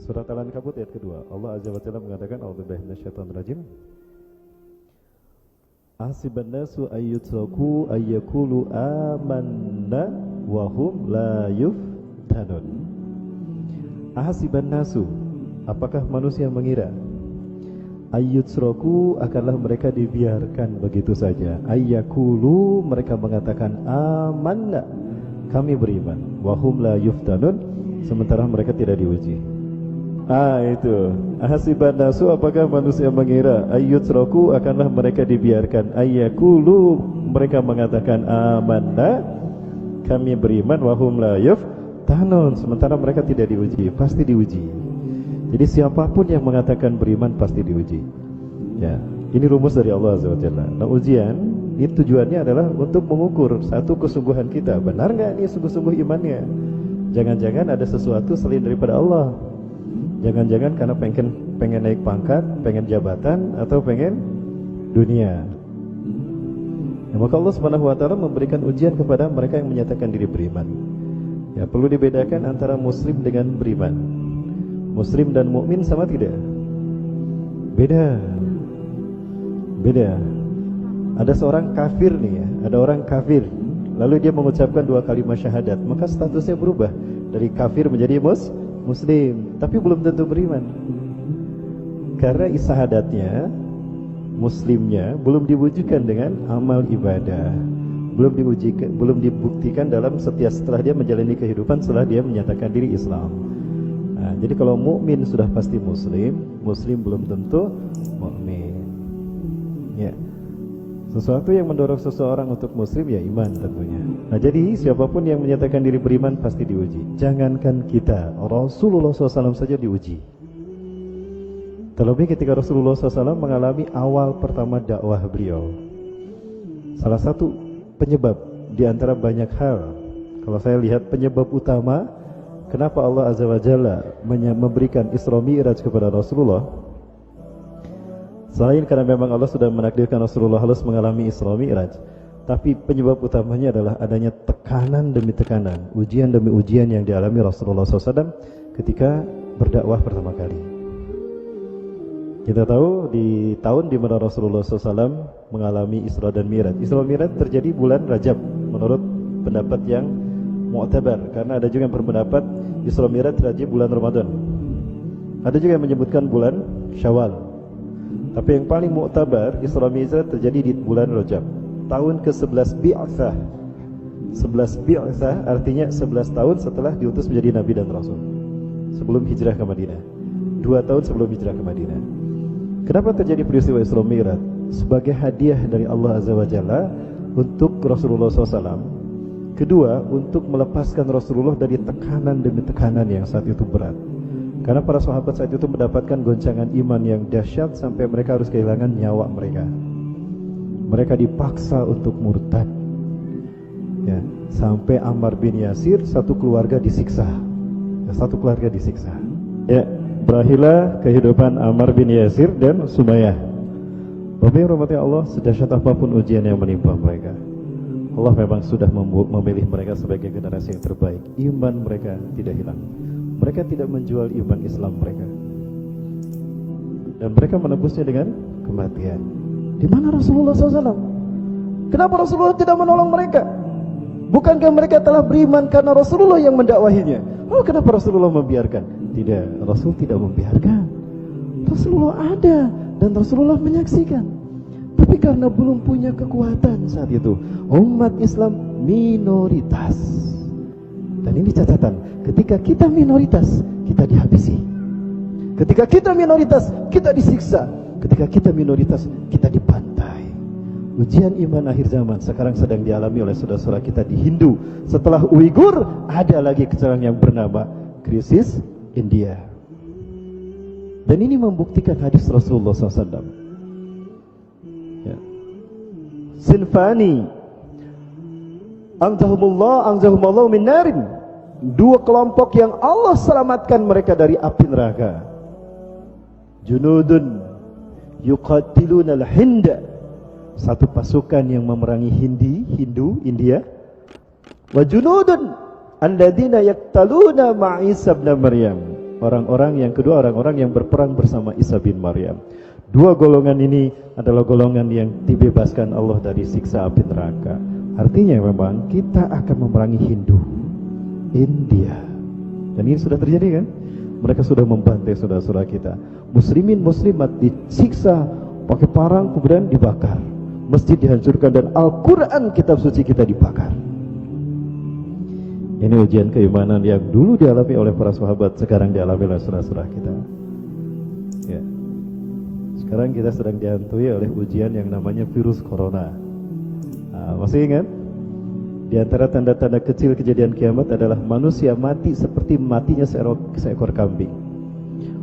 Surat Al-Ankabut ayat kedua. Allah Azza wa Jalla mengatakan, A'udzubillahi minasyaitonir rajim. Ahsiban nasu ayyutraku ayyakulu amanna wa hum la yuftanun. Ahsiban nasu, apakah manusia mengira ayyutraku akanlah mereka dibiarkan begitu saja. Ayyakulu, mereka mengatakan amanna, kami beriman, wa hum la yuftanun, sementara mereka tidak diuji. Itu ahasiban nasu, apakah manusia mengira ayyutraku akanlah mereka dibiarkan ayyakulu, mereka mengatakan amanna, kami beriman, wahum la yuftanun, sementara mereka tidak diuji. Pasti diuji. Jadi siapapun yang mengatakan beriman pasti diuji. Ya, ini rumus dari Allah Azza wa Jalla. Nah, ujian ini tujuannya adalah untuk mengukur satu kesungguhan kita, benar nggak ini sungguh-sungguh imannya. Jangan-jangan ada sesuatu selain daripada Allah. Jangan-jangan karena pengen naik pangkat, pengen jabatan, atau pengen dunia. Ya, maka Allah Subhanahu wa taala memberikan ujian kepada mereka yang menyatakan diri beriman. Ya, perlu dibedakan antara muslim dengan beriman. Muslim dan mukmin sama tidak? Beda. Beda. Ada seorang kafir nih ya, ada orang kafir, lalu dia mengucapkan 2 kalimat syahadat, maka statusnya berubah dari kafir menjadi muslim, tapi belum tentu beriman. Karena isyahadatnya, muslimnya belum diwujudkan dengan amal ibadah, belum dibuktikan dalam setelah dia menjalani kehidupan, setelah dia menyatakan diri Islam. Nah, jadi kalau mukmin sudah pasti muslim, muslim belum tentu mukmin. Ya. Sesuatu yang mendorong seseorang untuk muslim ya iman tentunya. Nah, jadi siapapun yang menyatakan diri beriman pasti diuji. Jangankan kita, Rasulullah SAW saja diuji. Terlebih ketika Rasulullah SAW mengalami awal pertama dakwah beliau. Salah satu penyebab di antara banyak hal, kalau saya lihat penyebab utama kenapa Allah Azza wa Jalla memberikan Isra Mi'raj kepada Rasulullah, selain karena memang Allah sudah menakdirkan Rasulullah harus mengalami Isra Mi'raj, tapi penyebab utamanya adalah adanya tekanan demi tekanan, ujian demi ujian yang dialami Rasulullah SAW ketika berdakwah pertama kali. Kita tahu di tahun di mana Rasulullah SAW mengalami Isra dan Mi'raj. Isra Mi'raj terjadi bulan Rajab menurut pendapat yang mu'tabar, karena ada juga yang berpendapat Isra Mi'raj terjadi bulan Ramadan. Ada juga yang menyebutkan bulan Syawal. Tapi yang paling mu'tabar, Isra Mi'raj terjadi di bulan Rajab, tahun ke-11 Bi'atsah. 11 Bi'atsah artinya 11 tahun setelah diutus menjadi Nabi dan Rasul, sebelum hijrah ke Madinah. 2 tahun sebelum hijrah ke Madinah. Kenapa terjadi peristiwa Isra Mi'raj? Sebagai hadiah dari Allah Azza wa Jalla untuk Rasulullah SAW. Kedua, untuk melepaskan Rasulullah dari tekanan demi tekanan yang saat itu berat. Karena para sahabat saat itu mendapatkan goncangan iman yang dahsyat sampai mereka harus kehilangan nyawa mereka. Mereka dipaksa untuk murtad. Ya, sampai Ammar bin Yasir satu keluarga disiksa. Satu keluarga disiksa. Ya, berakhirlah kehidupan Ammar bin Yasir dan Sumayyah. Bapak yang rahmati Allah, sedahsyat apapun ujian yang menimpa mereka, Allah memang sudah memilih mereka sebagai generasi yang terbaik. Iman mereka tidak hilang. Mereka tidak menjual iman Islam mereka, dan mereka menebusnya dengan kematian. Di mana Rasulullah SAW? Kenapa Rasulullah tidak menolong mereka? Bukankah mereka telah beriman karena Rasulullah yang mendakwahinya? Oh, kenapa Rasulullah membiarkan? Tidak, Rasul tidak membiarkan. Rasulullah ada dan Rasulullah menyaksikan. Tapi karena belum punya kekuatan saat itu, umat Islam minoritas. Dan ini catatan, ketika kita minoritas, kita dihabisi. Ketika kita minoritas, kita disiksa. Ketika kita minoritas, kita dibantai. Ujian iman akhir zaman sekarang sedang dialami oleh saudara-saudara kita di Hindu. Setelah Uighur, ada lagi keadaan yang bernama krisis India. Dan ini membuktikan hadis Rasulullah SAW. Ya. Sinfani anzahumullah min narin. 2 kelompok yang Allah selamatkan mereka dari api neraka. Junudun yuqatiluna al-Hinda, satu pasukan yang memerangi Hindu, India. Wa junudun alladzina yaqtaluna Isa ibn Maryam. orang-orang yang kedua, orang-orang yang berperang bersama Isa bin Maryam. Dua golongan ini adalah golongan yang dibebaskan Allah dari siksa api neraka. Artinya memang kita akan memerangi Hindu, India. Dan ini sudah terjadi kan? Mereka sudah membantai saudara-saudara kita. Muslimin muslimat disiksa pakai parang, kemudian dibakar. Masjid dihancurkan dan Al-Quran kitab suci kita dibakar. Ini ujian keimanan yang dulu dialami oleh para sahabat, sekarang dialami oleh saudara-saudara kita. Ya. Sekarang kita sedang dihantui oleh ujian yang namanya virus corona. Masih ingat? Di antara tanda-tanda kecil kejadian kiamat adalah manusia mati seperti matinya seekor kambing.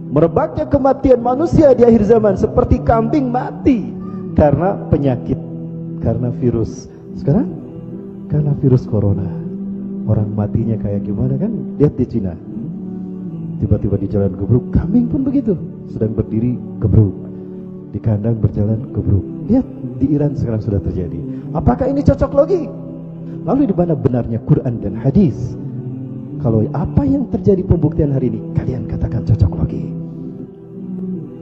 Merebaknya kematian manusia di akhir zaman seperti kambing mati karena penyakit, karena virus. Sekarang karena virus corona. Orang matinya kayak gimana kan? Lihat di Cina. Tiba-tiba di jalan gebruk, kambing pun begitu. Sedang berdiri gebruk. Di kandang berjalan gebruk. Lihat di Iran sekarang sudah terjadi. Apakah ini cocok logi? Lalu di mana benarnya Quran dan hadis? Kalau apa yang terjadi pembuktian hari ini, kalian katakan cocok logi.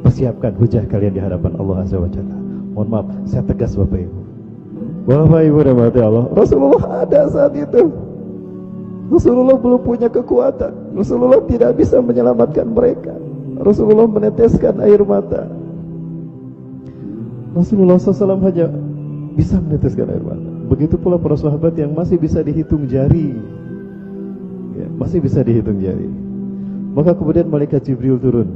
Persiapkan hujah kalian di hadapan Allah Azza wa Jalla. Mohon maaf, saya tegas Bapak Ibu. Bapak Ibu rahmati Allah, Rasulullah ada saat itu. Rasulullah belum punya kekuatan. Rasulullah tidak bisa menyelamatkan mereka. Rasulullah meneteskan air mata. Rasulullah SAW hanya bisa meneteskan air mata. Begitu pula para sahabat yang masih bisa dihitung jari, ya, masih bisa dihitung jari. Maka kemudian malaikat Jibril turun.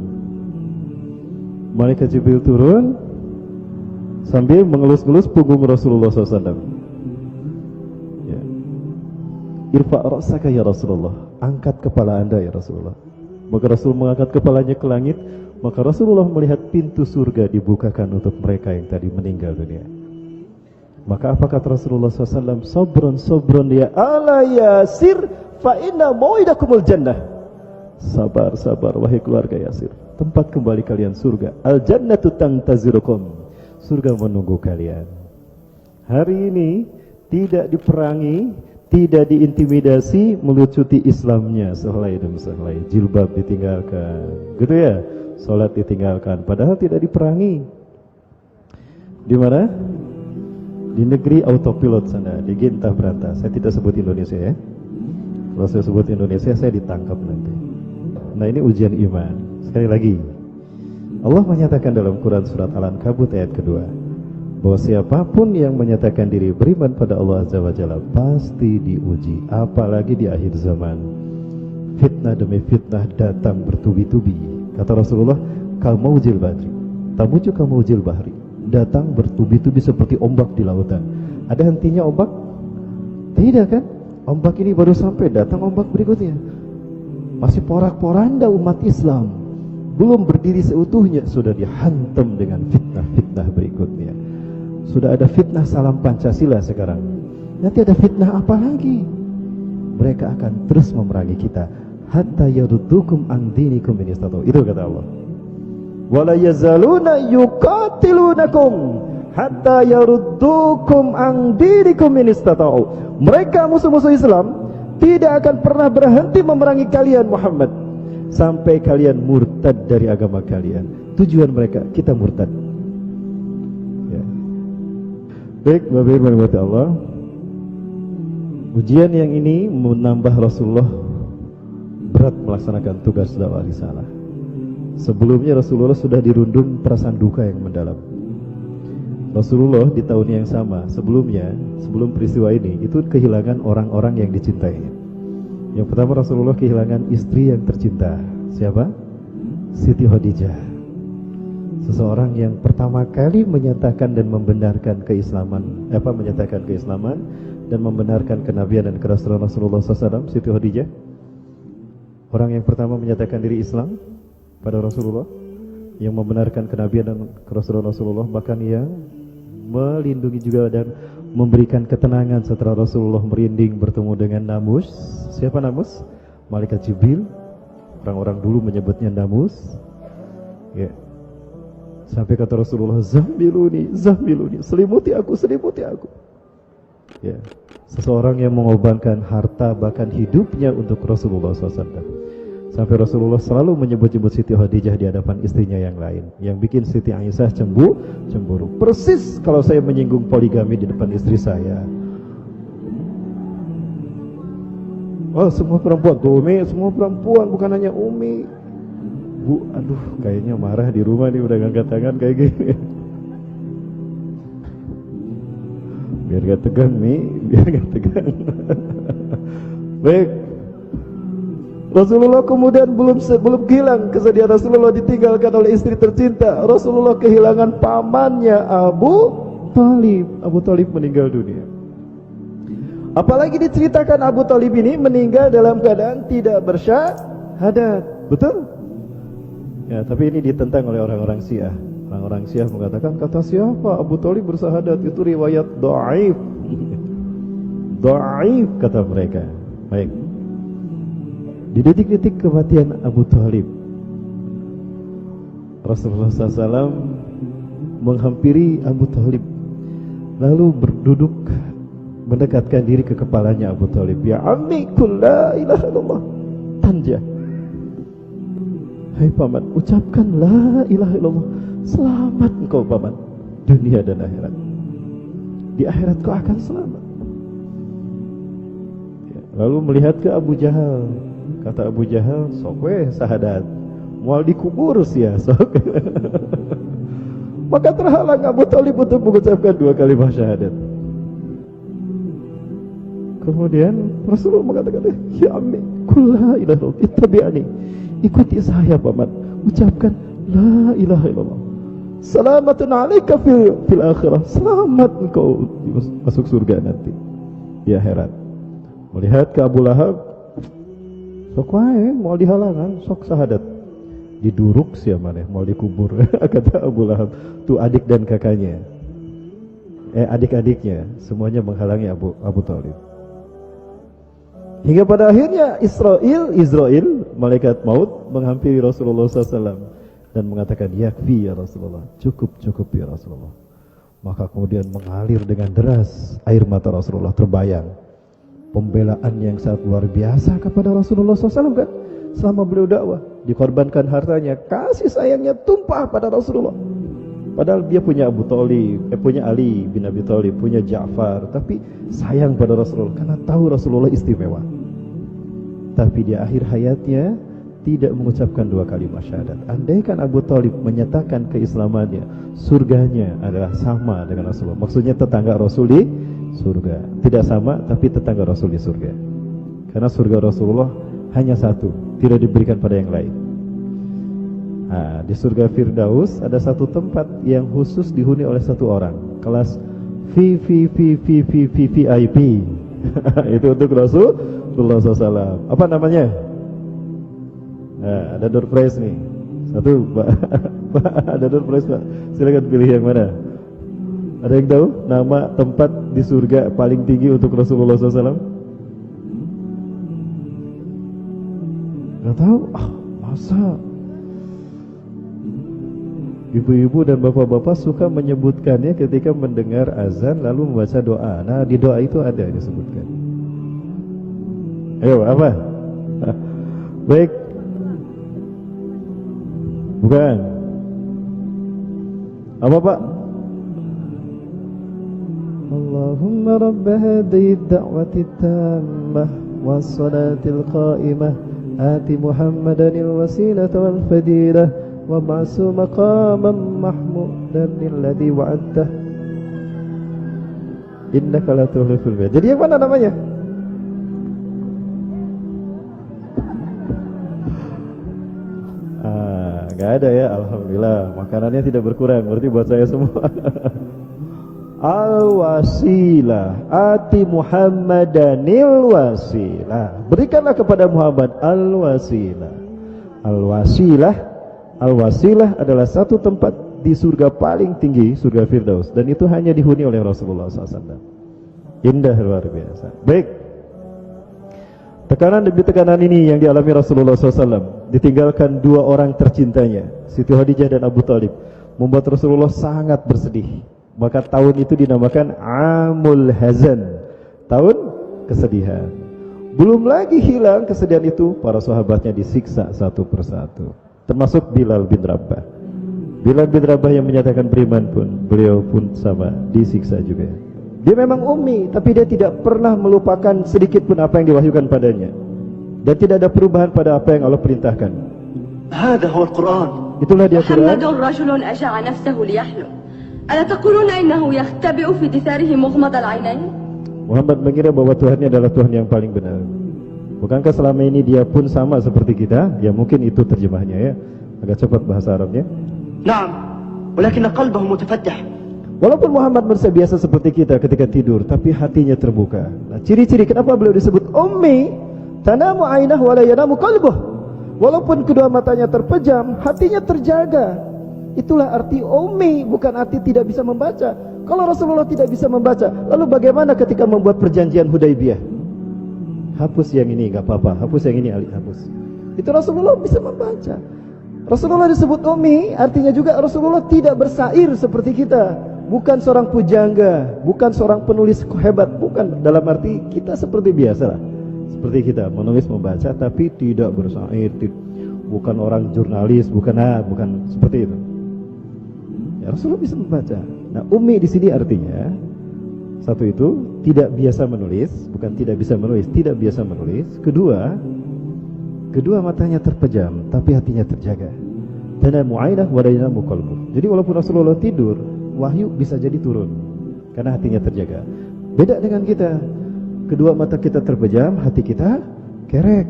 Malaikat Jibril turun sambil mengelus-ngelus punggung Rasulullah SAW. Ya. Irfa' ra'saka ya Rasulullah, angkat kepala anda ya Rasulullah. Maka Rasul mengangkat kepalanya ke langit. Maka Rasulullah melihat pintu surga dibukakan untuk mereka yang tadi meninggal dunia. Maka apa kata Rasulullah SAW? Sabron ya ala Yasir, fa inna mau'idakumul jannah. Sabar, sabar wahai keluarga Yasir, tempat kembali kalian surga. Al jannatu tantazirukum, surga menunggu kalian. Hari ini tidak diperangi, tidak diintimidasi, melucuti Islamnya sehelai demi sehelai. Jilbab ditinggalkan, gitu ya. Salat ditinggalkan, padahal tidak diperangi. Di mana? Di negeri autopilot sana, di Gintah Berantah. Saya tidak sebut Indonesia ya. Kalau saya sebut Indonesia, saya ditangkap nanti. Nah, ini ujian iman. Sekali lagi, Allah menyatakan dalam Quran surat Al-Ankabut ayat kedua, bahwa siapapun yang menyatakan diri beriman pada Allah Azza wa Jalla pasti diuji. Apalagi di akhir zaman, fitnah demi fitnah datang bertubi-tubi. Kata Rasulullah, kamaujil badri, tamuju kamaujil bahri, datang bertubi-tubi seperti ombak di lautan. Ada hentinya ombak? Tidak kan? Ombak ini baru sampai, datang ombak berikutnya. Masih porak-poranda umat Islam, belum berdiri seutuhnya, sudah dihantam dengan fitnah-fitnah berikutnya. Sudah ada fitnah salam Pancasila sekarang. Nanti ada fitnah apa lagi? Mereka akan terus memerangi kita. Hatta yaruddukum an dinikum in istata'u. Itu kata Allah. Wala yazaluna yuqatilunakum hatta yaruddukum an dinikum in istata'u. Mereka musuh-musuh Islam tidak akan pernah berhenti memerangi kalian Muhammad sampai kalian murtad dari agama kalian. Tujuan mereka, kita murtad. Ya. Baik, Bapak Ibu rahmati Allah. Ujian yang ini menambah Rasulullah berat melaksanakan tugas dakwah risalah. Sebelumnya Rasulullah sudah dirundung perasaan duka yang mendalam. Rasulullah di tahun yang sama sebelumnya, sebelum peristiwa ini, itu kehilangan orang-orang yang dicintainya. Yang pertama Rasulullah kehilangan istri yang tercinta. Siapa? Siti Khadijah. Seseorang yang pertama kali menyatakan dan membenarkan keislaman, menyatakan keislaman dan membenarkan kenabian dan kerasulan Rasulullah SAW, Siti Khadijah. Orang yang pertama menyatakan diri Islam pada Rasulullah, yang membenarkan kenabian dan kerasulan Rasulullah, bahkan yang melindungi juga dan memberikan ketenangan setelah Rasulullah merinding bertemu dengan Namus. Siapa Namus? Malaikat Jibril. Orang-orang dulu menyebutnya Namus. Ya. Sampai kata Rasulullah, Zahmiluni, Zahmiluni, selimuti aku, selimuti aku. Ya. Seseorang yang mengorbankan harta bahkan hidupnya untuk Rasulullah SAW. Sampai Rasulullah selalu menyebut-nyebut Siti Khadijah di hadapan istrinya yang lain, yang bikin Siti Aisyah cemburu. Persis kalau saya menyinggung poligami di depan istri saya. Oh, semua perempuan tuh Umi, semua perempuan, bukan hanya Umi. Bu, aduh, kayaknya marah di rumah nih, udah ngangkat tangan kayak gini. Biar gak tegang nih, biar gak tegang. Baik. Rasulullah kemudian belum hilang kesedihan Rasulullah ditinggalkan oleh istri tercinta. Rasulullah kehilangan pamannya Abu Thalib. Abu Thalib meninggal dunia. Apalagi diceritakan Abu Thalib ini meninggal dalam keadaan tidak bersyahadat. Betul? Ya, tapi ini ditentang oleh orang-orang Syiah. Orang-orang Syiah mengatakan, kata siapa Abu Thalib bersyahadat? Itu riwayat dhaif. Dhaif kata mereka. Baik. Di detik-detik kematian Abu Thalib, Rasulullah SAW menghampiri Abu Thalib, lalu berduduk mendekatkan diri ke kepalanya Abu Thalib. Ya ammi, qul la ilaha illallah. Tanja. Hai paman, ucapkan la ilaha illallah. Selamat engkau paman, dunia dan akhirat. Di akhirat kau akan selamat. Ya, lalu melihat ke Abu Jahal. Kata Abu Jahal, sok weh sahadat, mual dikubur sia sok. Maka terhalang Abu Thalib untuk mengucapkan 2 kalimat syahadat. Kemudian Rasulullah mengatakan, ya ammi, qul la ilaha illallah, ittabi'ani, ikuti saya paman, ucapkan la ilaha illallah. Salamatun alaika fil akhirah, selamat engkau masuk surga nanti di akhirat. Melihat ke Abu Lahab, sok wae mau dihalangan, sok sahadat. Diduruk siapa maneh mau dikubur. Kata Abu Lahab, tuh adik dan kakaknya, adik-adiknya semuanya menghalangi Abu Thalib. Hingga pada akhirnya Israel, malaikat maut menghampiri Rasulullah SAW dan mengatakan, yakfi ya Rasulullah, cukup ya Rasulullah. Maka kemudian mengalir dengan deras air mata Rasulullah terbayang. Pembelaan yang sangat luar biasa kepada Rasulullah SAW kan, selama beliau dakwah, dikorbankan hartanya, kasih sayangnya tumpah pada Rasulullah. Padahal dia punya Abu Thalib, punya Ali bin Abi Thalib, punya Ja'far, tapi sayang pada Rasulullah karena tahu Rasulullah istimewa. Tapi di akhir hayatnya tidak mengucapkan 2 kalimat syahadat. Andaikan Abu Thalib menyatakan keislamannya, surganya adalah sama dengan Rasulullah. Maksudnya tetangga Rasul di surga. Tidak sama, tapi tetangga Rasul di surga. Karena surga Rasulullah hanya satu, tidak diberikan pada yang lain. Nah, di surga Firdaus ada satu tempat yang khusus dihuni oleh satu orang, kelas VIP. Itu untuk Rasulullah SAW. Apa namanya? Nah, ada door prize nih. Satu, Pak. Ada door prize, Pak. Silakan pilih yang mana. Ada yang tahu nama tempat di surga paling tinggi untuk Rasulullah SAW? Nggak tahu? Masa? Ibu-ibu dan bapak-bapak suka menyebutkannya ketika mendengar azan lalu membaca doa. Nah, di doa itu ada disebutkan. Ayo, apa? Baik. Bukan. Apa, Pak? Allahumma rabb hadhihi ad-da'wati at-tammah was-salatil qa'imah ati Muhammadanil wasilata wal fadilah wa ba'su maqaman mahmudan alladhi wa'adtah innaka la tukhliful mi'ad. Jadi yang mana namanya? Gak ada ya, alhamdulillah. Makanannya tidak berkurang, berarti buat saya semua. Al-wasilah ati Muhammadanil wasilah. Berikanlah kepada Muhammad al-wasilah. Al-wasilah adalah satu tempat di surga paling tinggi, surga Firdaus, dan itu hanya dihuni oleh Rasulullah SAW. Indah, luar biasa. Baik. Tekanan demi tekanan ini yang dialami Rasulullah SAW, ditinggalkan 2 orang tercintanya, Siti Khadijah dan Abu Thalib, membuat Rasulullah sangat bersedih. Maka tahun itu dinamakan Amul Hazan, tahun kesedihan. Belum lagi hilang kesedihan itu, para sahabatnya disiksa satu persatu, termasuk Bilal bin Rabah. Bilal bin Rabah yang menyatakan beriman pun, beliau pun sama, disiksa juga. Dia memang ummi, tapi dia tidak pernah melupakan sedikit pun apa yang diwahyukan padanya, dan tidak ada perubahan pada apa yang Allah perintahkan. هذا هو القرآن. Itulah dia Quran. محمد رجل أشاع نفسه ليحلم ألا تقولون إنه يختبئ في دثاره مغمض العينين. Muhammad mengira bahwa Tuhannya adalah Tuhan yang paling benar. Bukankah selama ini dia pun sama seperti kita? Ya mungkin itu terjemahnya ya, agak cepat bahasa Arabnya. نعم ولكن قلبه متفتح. Walaupun Muhammad manusia biasa seperti kita ketika tidur, tapi hatinya terbuka. Nah, ciri-ciri kenapa beliau disebut ummi, tanamu ainah wa la yanamu qalbuh. Walaupun kedua matanya terpejam, hatinya terjaga. Itulah arti ummi, bukan arti tidak bisa membaca. Kalau Rasulullah tidak bisa membaca, lalu bagaimana ketika membuat perjanjian Hudaibiyah? Hapus yang ini enggak apa-apa, hapus yang ini hapus. Itu Rasulullah bisa membaca. Rasulullah disebut ummi, artinya juga Rasulullah tidak bersair seperti kita. Bukan seorang pujangga, bukan seorang penulis hebat, bukan. Dalam arti kita seperti biasa lah, seperti kita menulis membaca, tapi tidak bersair. Bukan orang jurnalis, bukan seperti itu. Ya, Rasulullah bisa membaca. Nah, ummi di sini artinya satu itu tidak biasa menulis, bukan tidak bisa menulis, tidak biasa menulis. Kedua matanya terpejam, tapi hatinya terjaga. Tanamu ainah wa la yanamu qalbuh. Jadi walaupun Rasulullah tidur, wahyu bisa jadi turun karena hatinya terjaga. Beda dengan kita, kedua mata kita terpejam, hati kita kerek.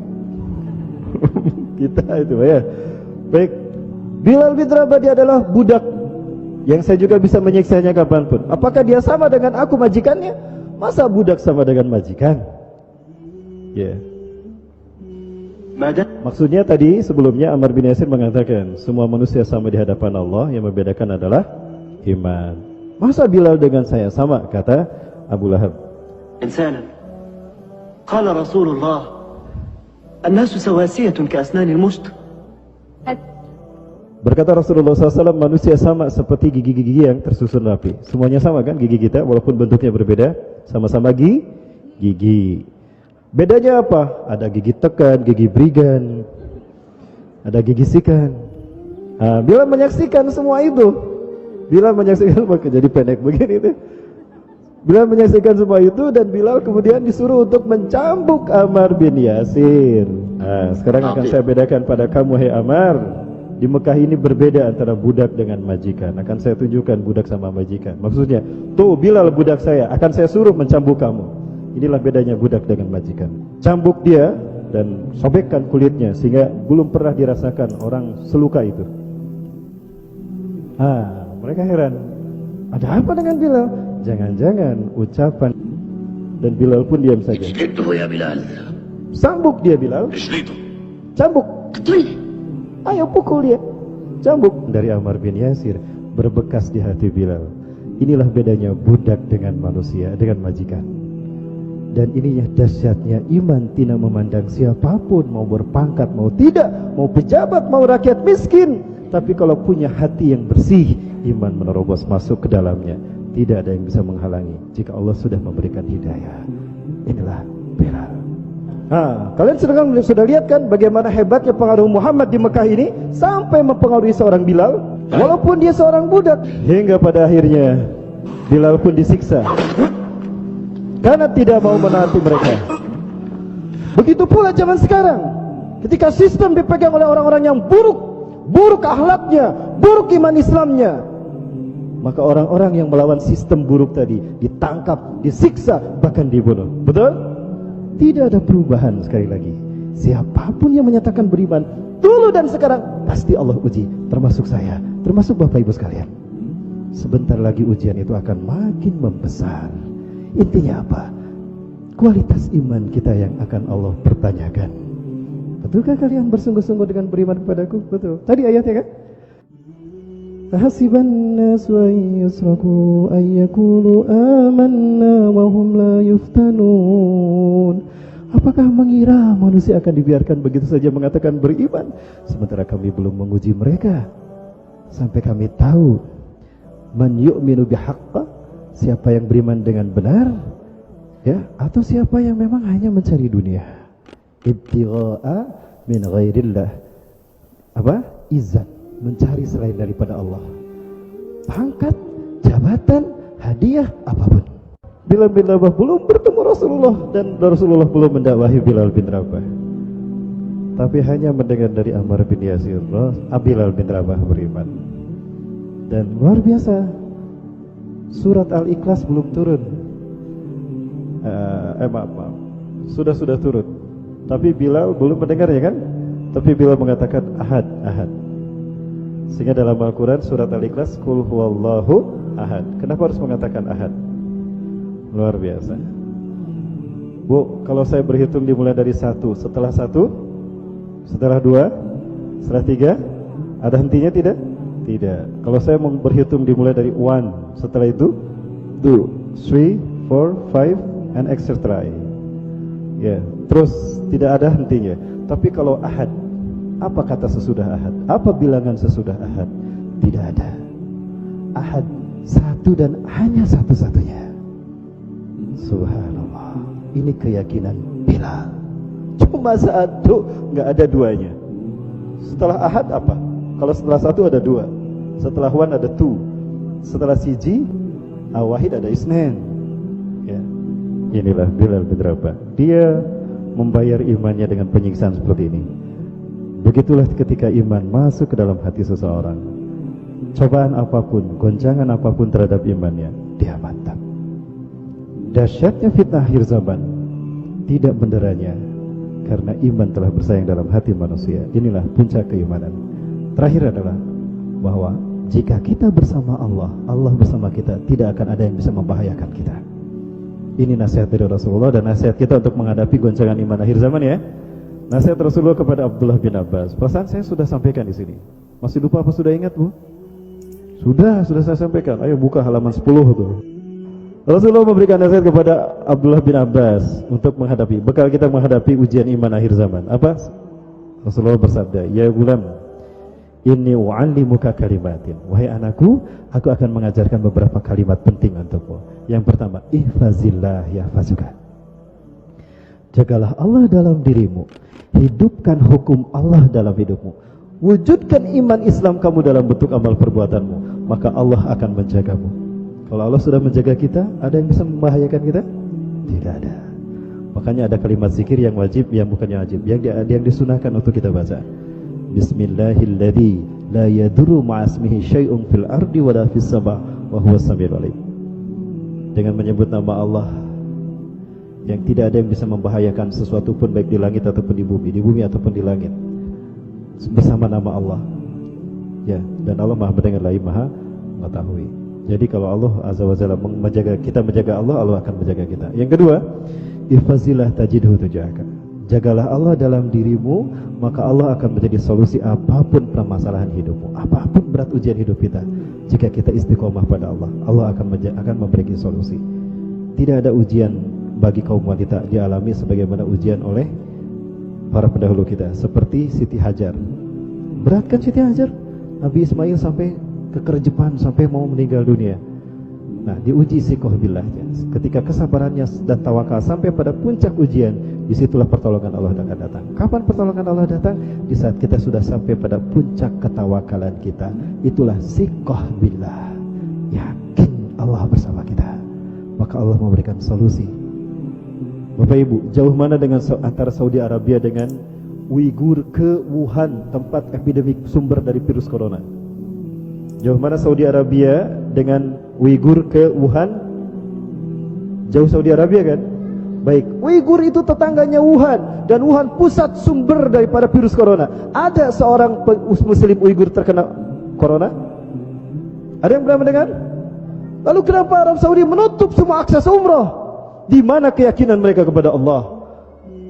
Kita itu ya. Baik, Bilal bin Rabah dia adalah budak yang saya juga bisa menyiksanya kapanpun. Apakah dia sama dengan aku majikannya? Masa budak sama dengan majikan? Ya. Maksudnya tadi sebelumnya Ammar bin Yasir mengatakan semua manusia sama di hadapan Allah, yang membedakan adalah iman. Masa Bilal dengan saya sama? Kata Abu Lahab. إنسانا قال رسول الله الناس سواسية كأسنان المشط. Berkata Rasulullah SAW, manusia sama seperti gigi-gigi yang tersusun rapi. Semuanya sama kan gigi kita, walaupun bentuknya berbeda, sama-sama gigi. Bedanya apa? Ada gigi tekan, gigi berigan, ada gigi sikan. Bilal menyaksikan semua itu. Bilal menyaksikan, jadi pendek begini itu. Bilal menyaksikan semua itu, dan Bilal kemudian disuruh untuk mencambuk Ammar bin Yasir. Nah, sekarang akan saya bedakan pada kamu, hai Ammar. Di Mekah ini berbeda antara budak dengan majikan. Akan saya tunjukkan budak sama majikan. Maksudnya, tuh Bilal budak saya, akan saya suruh mencambuk kamu. Inilah bedanya budak dengan majikan. Cambuk dia dan sobekkan kulitnya sehingga belum pernah dirasakan orang seluka itu. Mereka heran. Ada apa dengan Bilal? Jangan-jangan ucapan. Dan Bilal pun diam saja. Sambuk dia Bilal. Cambuk. Ayo pukul dia. Cambuk. Dari Ammar bin Yasir berbekas di hati Bilal. Inilah bedanya budak dengan manusia, dengan majikan. Dan ininya dahsyatnya iman, tidak memandang siapapun, mau berpangkat, mau tidak, mau pejabat, mau rakyat miskin. Tapi kalau punya hati yang bersih, iman menerobos masuk ke dalamnya. Tidak ada yang bisa menghalangi jika Allah sudah memberikan hidayah. Inilah Bilal. Kalian sudah lihat kan bagaimana hebatnya pengaruh Muhammad di Mekah ini sampai mempengaruhi seorang Bilal, walaupun dia seorang budak. Hingga pada akhirnya Bilal pun disiksa karena tidak mau menaati mereka. Begitu pula zaman sekarang, ketika sistem dipegang oleh orang-orang yang buruk akhlaknya, buruk iman Islamnya, maka orang-orang yang melawan sistem buruk tadi ditangkap, disiksa, bahkan dibunuh. Betul? Tidak ada perubahan. Sekali lagi, siapapun yang menyatakan beriman dulu dan sekarang, pasti Allah uji, termasuk saya, termasuk Bapak Ibu sekalian. Sebentar lagi ujian itu akan makin membesar. Intinya apa? Kualitas iman kita yang akan Allah pertanyakan. Betulkah kalian bersungguh-sungguh dengan beriman kepadaku? Betul. Tadi ayatnya kan? Hasiban nasu an yusraku ay yaqulu amanna wa hum la yuftanun. Apakah mengira manusia akan dibiarkan begitu saja mengatakan beriman, sementara kami belum menguji mereka sampai kami tahu man yu'minu bihaqqa, siapa yang beriman dengan benar, Ya, atau siapa yang memang hanya mencari dunia, ibtigha'a min ghairillah, izzat, mencari selain daripada Allah, pangkat, jabatan, hadiah, apapun. Bilal bin Rabah belum bertemu Rasulullah dan Rasulullah belum mendakwahi Bilal bin Rabah, tapi hanya mendengar dari Ammar bin Yasir, Bilal bin Rabah beriman. Dan luar biasa, surat Al-Ikhlas belum turun. Maaf. Sudah turun. Tapi Bilal belum mendengarnya kan? Tapi Bilal mengatakan ahad. Sehingga dalam Al-Quran surat Al-Ikhlas, Qul huwallahu ahad. Kenapa harus mengatakan ahad? Luar biasa. Bu, kalau saya berhitung dimulai dari 1, setelah 1, setelah 2, setelah 3, ada hentinya tidak? Tidak. Kalau saya mau berhitung dimulai dari 1, setelah itu 2, 3, 4, 5 and etc. Ya, terus tidak ada hentinya. Tapi kalau ahad, apa kata sesudah ahad? Apa bilangan sesudah ahad? Tidak ada. Ahad, satu dan hanya satu-satunya. Subhanallah. Ini keyakinan Bilal. Cuma satu, nggak ada duanya. Setelah ahad apa? Kalau setelah 1 ada 2, setelah 1 ada 2, setelah siji wahid ada isnen. Ya. Inilah Bilal bin Rabah. Dia membayar imannya dengan penyiksaan seperti ini. Begitulah ketika iman masuk ke dalam hati seseorang, cobaan apapun, goncangan apapun terhadap imannya, dia mantap. Dahsyatnya fitnah akhir zaman, tidak menderanya, karena iman telah bersayang dalam hati manusia. Inilah puncak keimanan. Terakhir adalah bahwa jika kita bersama Allah, Allah bersama kita, tidak akan ada yang bisa membahayakan kita. Ini nasihat dari Rasulullah dan nasihat kita untuk menghadapi goncangan iman akhir zaman ya. Nasihat Rasulullah kepada Abdullah bin Abbas. Perasaan saya sudah sampaikan di sini. Masih lupa apa sudah ingat, Bu? Sudah saya sampaikan. Ayo buka halaman 10 tuh. Rasulullah memberikan nasihat kepada Abdullah bin Abbas untuk menghadapi, bekal kita menghadapi ujian iman akhir zaman. Apa? Rasulullah bersabda, "Ya gulam, inni u'allimuka kalimatin." Wahai anakku, aku akan mengajarkan beberapa kalimat penting untukmu. Yang pertama, ihfazillah yahfazuka. Jagalah Allah dalam dirimu, hidupkan hukum Allah dalam hidupmu, wujudkan iman Islam kamu dalam bentuk amal perbuatanmu, maka Allah akan menjagamu. Kalau Allah sudah menjaga kita, ada yang bisa membahayakan kita? Tidak ada. Makanya ada kalimat zikir yang wajib, yang bukannya wajib, yang disunahkan untuk kita baca. Bismillahilladzi la yadurru ma'asmihi syai'un fil ardi wa la fis sama' wa huwas samiul alim. Dengan menyebut nama Allah yang tidak ada yang bisa membahayakan sesuatu pun, baik di langit ataupun di bumi ataupun di langit, bersama nama Allah. Ya, dan Allah Maha mendengar lagi Maha mengetahui. Jadi kalau Allah Azza wa Jalla menjaga kita, menjaga Allah, Allah akan menjaga kita. Yang kedua, ihfazillah tajidhu tujahaka. Jagalah Allah dalam dirimu, maka Allah akan menjadi solusi apapun permasalahan hidupmu, apapun berat ujian hidup kita. Jika kita istiqomah pada Allah, Allah akan memberikan solusi. Tidak ada ujian bagi kaum wanita dialami sebagaimana ujian oleh para pendahulu kita, seperti Siti Hajar. Berat kan Siti Hajar? Nabi Ismail sampai kekerjepan, sampai mau meninggal dunia. Nah, diuji sikoh billahnya. Ketika kesabarannya dan tawakal sampai pada puncak ujian, disitulah pertolongan Allah akan datang. Kapan pertolongan Allah datang? Di saat kita sudah sampai pada puncak ketawakalan kita. Itulah sikoh billah, yakin Allah bersama kita, maka Allah memberikan solusi. Bapak Ibu, jauh mana dengan antara Saudi Arabia dengan Uighur ke Wuhan, tempat epidemik sumber dari virus corona? Jauh mana Saudi Arabia dengan Uighur ke Wuhan? Jauh Saudi Arabia kan? Baik, Uighur itu tetangganya Wuhan, dan Wuhan pusat sumber daripada virus corona. Ada seorang muslim Uighur terkena corona? Ada yang pernah mendengar? Lalu kenapa Arab Saudi menutup semua akses umroh? Di mana keyakinan mereka kepada Allah?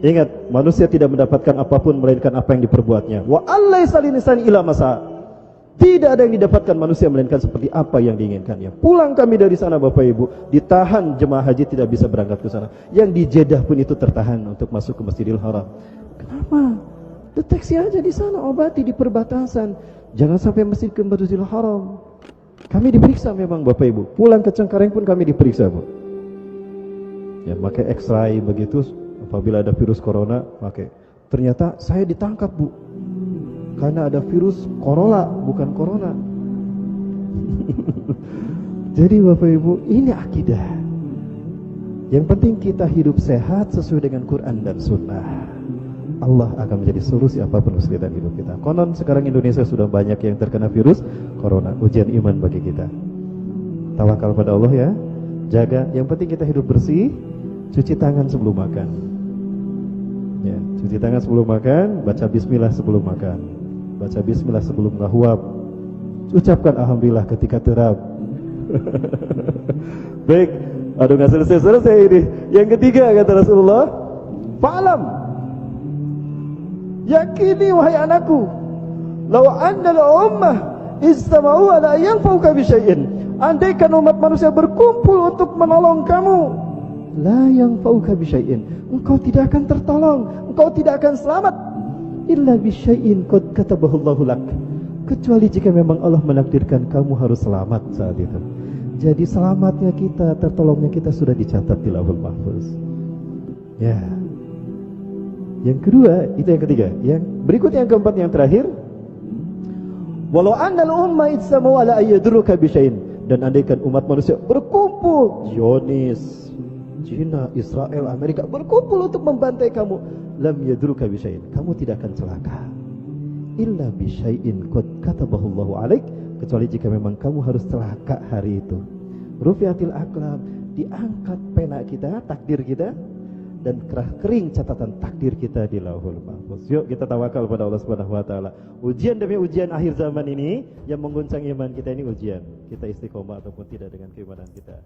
Ingat, manusia tidak mendapatkan apapun melainkan apa yang diperbuatnya. Wa allaisa linsani illa masa. Tidak ada yang didapatkan manusia melainkan seperti apa yang diinginkannya. Pulang kami dari sana Bapak Ibu, ditahan jemaah haji tidak bisa berangkat ke sana. Yang di Jeddah pun itu tertahan untuk masuk ke Masjidil Haram. Kenapa? Deteksi aja di sana, obati di perbatasan. Jangan sampai masjid ke Masjidil Haram. Kami diperiksa memang Bapak Ibu. Pulang ke Cengkareng pun kami diperiksa, Bu. Ya, pakai X-ray begitu apabila ada virus corona, pakai. Ternyata saya ditangkap, Bu. Karena ada virus corona, bukan corona. Jadi Bapak Ibu, ini akidah. Yang penting kita hidup sehat sesuai dengan Quran dan Sunnah. Allah akan menjadi solusi apapun kesulitan hidup kita. Konon sekarang Indonesia sudah banyak yang terkena virus corona. Ujian iman bagi kita. Tawakal pada Allah ya. Jaga, yang penting kita hidup bersih. Cuci tangan sebelum makan. Ya, cuci tangan sebelum makan. Baca bismillah sebelum makan. Baca bismillah sebelum ngahwab. Ucapkan alhamdulillah ketika terap. Baik, aduh gak selesai ini. Yang ketiga kata Rasulullah, fa'lam, yakini wahai anakku, law anna al-ummah istama'u ala yanfa'uka bi syai'in, andaikan umat manusia berkumpul untuk menolong kamu, la yanfa'uka bi syai'in, engkau tidak akan tertolong, engkau tidak akan selamat, illa bi syai'in qad katabahu Allahu lak, kecuali jika memang Allah menakdirkan kamu harus selamat saat itu. Jadi selamatnya kita, tertolongnya kita sudah dicatat di Lauhul Mahfuz. Ya. Yang kedua, itu yang ketiga. Yang berikut yang keempat, yang terakhir. Walau annal umma ijtama'u ala ayyadurruka bi syai'in, dan andaikan umat manusia berkumpul, Zionis, Cina, Israel, Amerika berkumpul untuk membantai kamu, lam yadurruka bi syai'in, kamu tidak akan celaka. Illa bi syai'in qad katabahu Allahu 'alaik, kecuali jika memang kamu harus celaka hari itu. Rufiatil aqlam, diangkat pena kita, takdir kita, dan kerah kering catatan takdir kita di Lauhul Mahfuz. Yuk kita tawakal pada Allah Subhanahu wa taala. Ujian demi ujian akhir zaman ini yang mengguncang iman kita, ini ujian. Kita istiqomah ataupun tidak dengan keimanan kita.